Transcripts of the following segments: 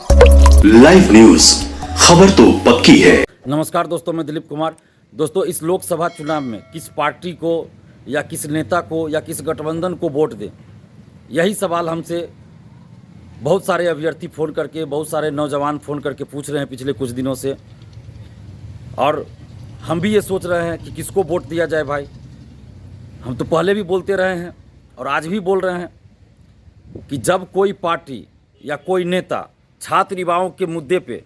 Live news, खबर तो पक्की है। नमस्कार दोस्तों, मैं दिलीप कुमार। दोस्तों, इस लोकसभा चुनाव में किस पार्टी को या किस नेता को या किस गठबंधन को वोट दें, यही सवाल हमसे बहुत सारे अभ्यर्थी फ़ोन करके, बहुत सारे नौजवान फ़ोन करके पूछ रहे हैं पिछले कुछ दिनों से। और हम भी ये सोच रहे हैं कि किसको वोट दिया जाए। भाई, हम तो पहले भी बोलते रहे हैं और आज भी बोल रहे हैं कि जब कोई पार्टी या कोई नेता छात्र युवाओं के मुद्दे पे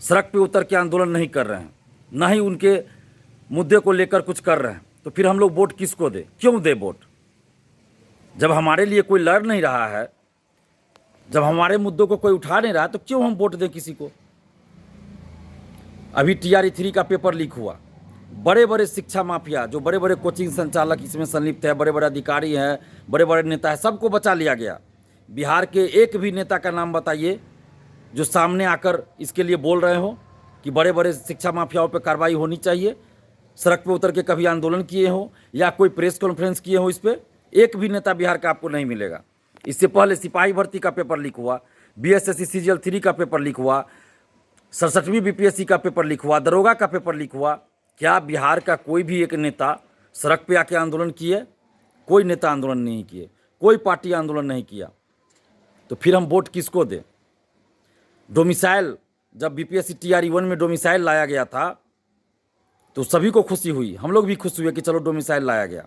सड़क पे उतर के आंदोलन नहीं कर रहे हैं, ना ही उनके मुद्दे को लेकर कुछ कर रहे हैं, तो फिर हम लोग वोट किसको दें? क्यों दें वोट? जब हमारे लिए कोई लड़ नहीं रहा है, जब हमारे मुद्दों को कोई उठा नहीं रहा, तो क्यों हम वोट दें किसी को? अभी TRE 3 का पेपर लीक हुआ। बड़े बड़े शिक्षा माफिया, जो बड़े बड़े कोचिंग संचालक इसमें संलिप्त है, बड़े बड़े अधिकारी हैं, बड़े बड़े नेता हैं, सबको बचा लिया गया। बिहार के एक भी नेता का नाम बताइए जो सामने आकर इसके लिए बोल रहे हो कि बड़े बड़े शिक्षा माफियाओं पर कार्रवाई होनी चाहिए, सड़क पे उतर के कभी आंदोलन किए हो या कोई प्रेस कॉन्फ्रेंस किए हो। इस पर एक भी नेता बिहार का आपको नहीं मिलेगा। इससे पहले सिपाही भर्ती का पेपर लीक हुआ, BSSC CGL 3 का पेपर लीक हुआ, 67वीं BPSC का पेपर लीक हुआ, दरोगा का पेपर लीक हुआ। क्या बिहार का कोई भी एक नेता सड़क पे आके आंदोलन किए? कोई नेता आंदोलन नहीं किए, कोई पार्टी आंदोलन नहीं किया। तो फिर हम वोट किसको दें? डोमिसाइल, जब BPSC TRE 1 में डोमिसाइल लाया गया था तो सभी को खुशी हुई, हम लोग भी खुश हुए कि चलो डोमिसाइल लाया गया।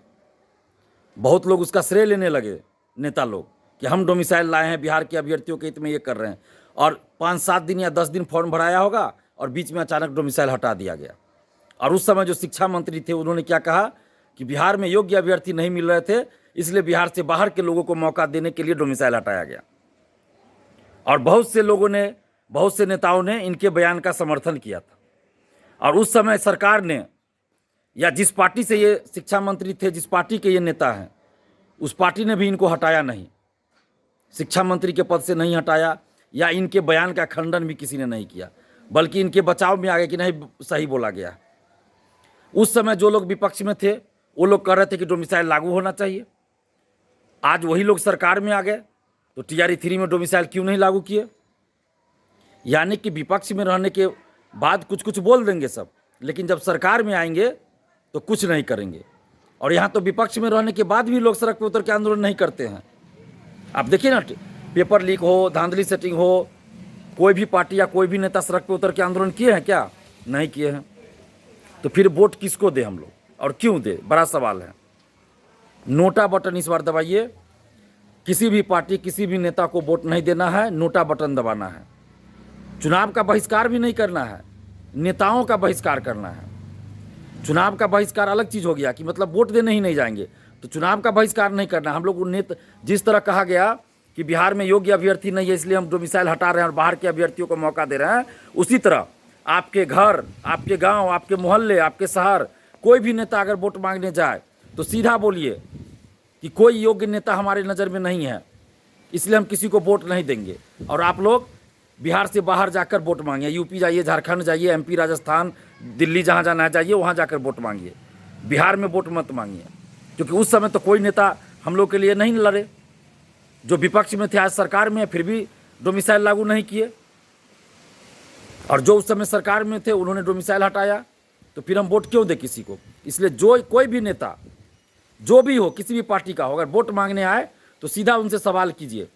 बहुत लोग उसका श्रेय लेने लगे, नेता लोग, कि हम डोमिसाइल लाए हैं, बिहार के अभ्यर्थियों के हित में ये कर रहे हैं। और 5-7 दिन या 10 दिन फॉर्म भराया होगा और बीच में अचानक डोमिसाइल हटा दिया गया। और उस समय जो शिक्षा मंत्री थे उन्होंने क्या कहा कि बिहार में योग्य अभ्यर्थी नहीं मिल रहे थे, इसलिए बिहार से बाहर के लोगों को मौका देने के लिए डोमिसाइल हटाया गया। और बहुत से लोगों ने, बहुत से नेताओं ने इनके बयान का समर्थन किया था। और उस समय सरकार ने, या जिस पार्टी से ये शिक्षा मंत्री थे, जिस पार्टी के ये नेता हैं, उस पार्टी ने भी इनको हटाया नहीं, शिक्षा मंत्री के पद से नहीं हटाया, या इनके बयान का खंडन भी किसी ने नहीं किया, बल्कि इनके बचाव में आ गए कि नहीं, सही बोला गया। उस समय जो लोग विपक्ष में थे वो लोग कह रहे थे कि डोमिसाइल लागू होना चाहिए। आज वही लोग सरकार में आ गए तो TRE 3 में डोमिसाइल क्यों नहीं लागू किए? यानी कि विपक्ष में रहने के बाद कुछ कुछ बोल देंगे सब, लेकिन जब सरकार में आएंगे तो कुछ नहीं करेंगे। और यहाँ तो विपक्ष में रहने के बाद भी लोग सड़क पर उतर के आंदोलन नहीं करते हैं। आप देखिए ना, पेपर लीक हो, धांधली सेटिंग हो, कोई भी पार्टी या कोई भी नेता सड़क पर उतर के आंदोलन किए हैं क्या? नहीं किए हैं। तो फिर वोट किसको दे हम लोग और क्यों दे? बड़ा सवाल है। नोटा बटन इस बार दबाइए। किसी भी पार्टी, किसी भी नेता को वोट नहीं देना है, नोटा बटन दबाना है। चुनाव का बहिष्कार भी नहीं करना है, नेताओं का बहिष्कार करना है। चुनाव का बहिष्कार अलग चीज़ हो गया कि मतलब वोट देने ही नहीं जाएंगे, तो चुनाव का बहिष्कार नहीं करना। हम लोग जिस तरह कहा गया कि बिहार में योग्य अभ्यर्थी नहीं है इसलिए हम डोमिसाइल हटा रहे हैं और बाहर के अभ्यर्थियों को मौका दे रहे हैं, उसी तरह आपके घर, आपके गांव, आपके मोहल्ले, आपके शहर, कोई भी नेता अगर वोट मांगने जाए तो सीधा बोलिए कि कोई योग्य नेता हमारे नज़र में नहीं है, इसलिए हम किसी को वोट नहीं देंगे। और आप लोग बिहार से बाहर जाकर वोट मांगिए, यूपी जाइए, झारखंड जाइए, MP, राजस्थान, दिल्ली, जहाँ जाना है जाइए, वहाँ जाकर वोट मांगिए। बिहार में वोट मत मांगिए, क्योंकि उस समय तो कोई नेता हम लोग के लिए नहीं लड़े। जो विपक्ष में थे आज सरकार में, फिर भी डोमिसाइल लागू नहीं किए, और जो उस समय सरकार में थे उन्होंने डोमिसाइल हटाया। तो फिर हम वोट क्यों दें किसी को? इसलिए जो कोई भी नेता, जो भी हो, किसी भी पार्टी का हो, अगर वोट मांगने आए तो सीधा उनसे सवाल कीजिए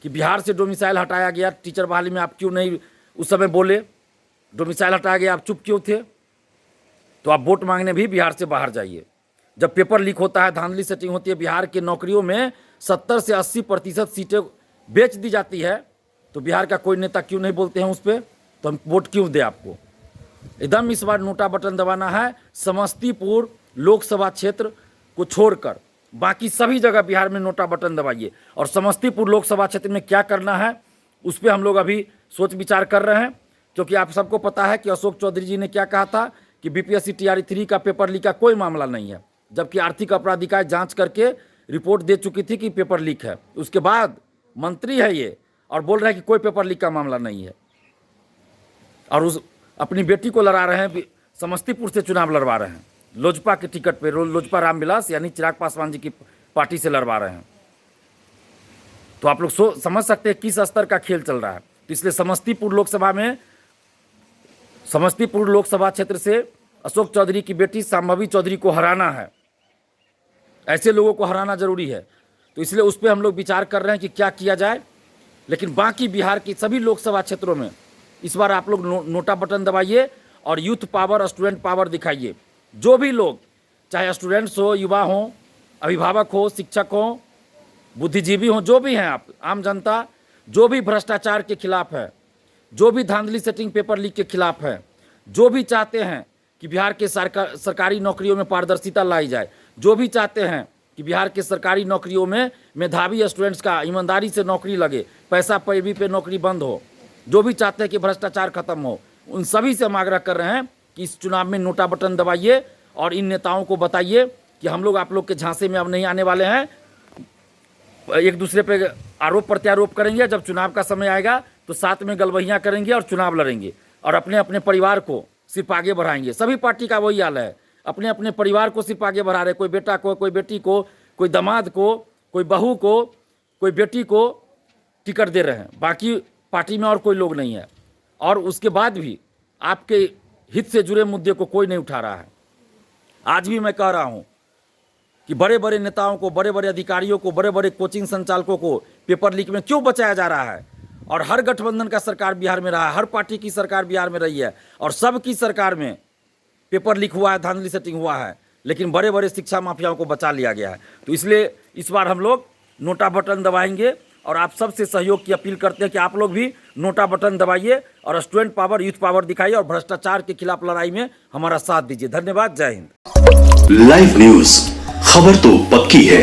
कि बिहार से डोमिसाइल हटाया गया, टीचर बहाली में आप क्यों नहीं उस समय बोले? डोमिसाइल हटाया गया, आप चुप क्यों थे? तो आप वोट मांगने भी बिहार से बाहर जाइए। जब पेपर लीक होता है, धांधली सेटिंग होती है, बिहार के नौकरियों में 70 से 80% सीटें बेच दी जाती है, तो बिहार का कोई नेता क्यों नहीं बोलते हैं उस पर? तो हम वोट क्यों दें आपको? एकदम इस बार नोटा बटन दबाना है। समस्तीपुर लोकसभा क्षेत्र को छोड़कर बाकी सभी जगह बिहार में नोटा बटन दबाइए। और समस्तीपुर लोकसभा क्षेत्र में क्या करना है उस पर हम लोग अभी सोच विचार कर रहे हैं, क्योंकि आप सबको पता है कि अशोक चौधरी जी ने क्या कहा था कि BPSC TRE 3 का पेपर लीक का कोई मामला नहीं है, जबकि आर्थिक अपराध इकाई जांच करके रिपोर्ट दे चुकी थी कि पेपर लीक है। उसके बाद मंत्री है ये और बोल रहे हैं कि कोई पेपर लीक का मामला नहीं है, और उस अपनी बेटी को लड़ा रहे हैं, समस्तीपुर से चुनाव लड़वा रहे हैं, लोजपा के टिकट पे, लोजपा रामविलास यानी चिराग पासवान जी की पार्टी से लड़वा रहे हैं। तो आप लोग समझ सकते हैं किस स्तर का खेल चल रहा है। तो इसलिए समस्तीपुर लोकसभा क्षेत्र से अशोक चौधरी की बेटी शांभवी चौधरी को हराना है। ऐसे लोगों को हराना जरूरी है। तो इसलिए उस पर हम लोग विचार कर रहे हैं कि क्या किया जाए। लेकिन बाकी बिहार की सभी लोकसभा क्षेत्रों में इस बार आप लोग नोटा बटन दबाइए और यूथ पावर, स्टूडेंट पावर दिखाइए। जो भी लोग, चाहे स्टूडेंट्स हो, युवा हो, अभिभावक हो, शिक्षक हो, बुद्धिजीवी हो, जो भी हैं आप, आम जनता, जो भी भ्रष्टाचार के खिलाफ है, जो भी धांधली सेटिंग पेपर लीक के खिलाफ है, जो भी चाहते हैं कि बिहार के सरकारी नौकरियों में पारदर्शिता लाई जाए, जो भी चाहते हैं कि बिहार के सरकारी नौकरियों में मेधावी स्टूडेंट्स का ईमानदारी से नौकरी लगे, पैसा पैरवी पे नौकरी बंद हो, जो भी चाहते हैं कि भ्रष्टाचार खत्म हो, उन सभी से हम आग्रह कर रहे हैं कि इस चुनाव में नोटा बटन दबाइए और इन नेताओं को बताइए कि हम लोग आप लोग के झांसे में अब नहीं आने वाले हैं। एक दूसरे पे आरोप प्रत्यारोप करेंगे, जब चुनाव का समय आएगा तो साथ में गलबहियाँ करेंगे और चुनाव लड़ेंगे और अपने अपने परिवार को सिर्फ आगे बढ़ाएंगे। सभी पार्टी का वही हाल है, अपने अपने परिवार को सिर्फ आगे बढ़ा रहे। कोई बेटा को, कोई बेटी को, कोई दामाद को, कोई बहू को, कोई बेटी को टिकट दे रहे हैं, बाकी पार्टी में और कोई लोग नहीं है। और उसके बाद भी आपके हित से जुड़े मुद्दे को कोई नहीं उठा रहा है। आज भी मैं कह रहा हूँ कि बड़े बड़े नेताओं को, बड़े बड़े अधिकारियों को, बड़े बड़े कोचिंग संचालकों को पेपर लीक में क्यों बचाया जा रहा है। और हर गठबंधन का सरकार बिहार में रहा है, हर पार्टी की सरकार बिहार में रही है और सबकी सरकार में पेपर लीक हुआ है, धांधली सेटिंग हुआ है, लेकिन बड़े बड़े शिक्षा माफियाओं को बचा लिया गया है। तो इसलिए इस बार हम लोग नोटा बटन दबाएंगे और आप सबसे सहयोग की अपील करते हैं कि आप लोग भी नोटा बटन दबाइए और स्टूडेंट पावर, यूथ पावर दिखाइए और भ्रष्टाचार के खिलाफ लड़ाई में हमारा साथ दीजिए। धन्यवाद। जय हिंद। लाइव न्यूज, खबर तो पक्की है।